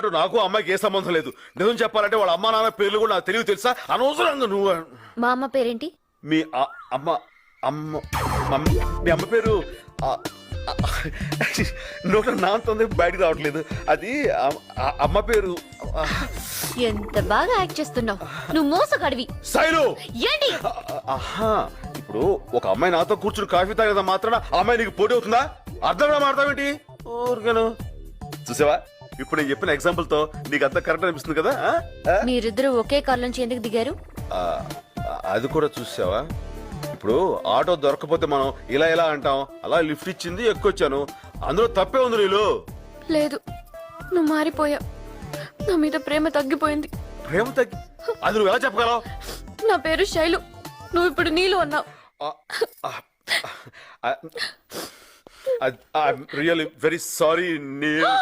అన్నట్టు నాకు అమ్మాయికి ఏ సంబంధం లేదు. నిజం చెప్పాలంటే వాళ్ళ అమ్మా నాన్న పేర్లు కూడా నాకు తెలియదు తెలుసా. అనవసరంగా నువ్వు మా అమ్మ పేరేంటి? మీ అమ్మ అమ్మ మీ అమ్మ పేరు నోట నాంతుంది బయటకు రావట్లేదు. అది అమ్మ పేరు. ఎంత బాగా యాక్ట్ చేస్తున్నావు. నువ్వు మోసగాడివి. శైలు ఏంటి? ఆహా, ఇప్పుడు ఒక అమ్మాయి నాతో కూర్చుని కాఫీ తాగేదా మాత్రాన ఆ అమ్మాయి నీకు పోటీ అవుతుందా? అర్థం కూడా మాడతావేంటి? ఊరికను చూసావా, ఇప్పుడు నేను చెప్పిన ఎగ్జాంపుల్ తో నీకు అంత కరెక్ట్ అనిపిస్తుంది కదా. మీరిద్దరు ఒకే కార్ నుంచి ఎందుకు దిగారు? అది కూడా చూసావా, ఇప్పుడు ఆటో దొరకపోతే మనం ఇలా ఇలా అంటాం, అలా లిఫ్ట్ ఇచ్చింది ఎక్కొచ్చాను, అందులో తప్పే ఉంది. నీళ్ళు లేదు, నువ్వు మారిపోయావు. నా మీద ప్రేమ తగ్గిపోయింది. ప్రేమ తగ్గి అది నువ్వు ఎలా చెప్పగలవు? నా పేరు శైలు, నువ్వు ఇప్పుడు నీళ్ళు అన్నావు. I'm really very sorry Neel.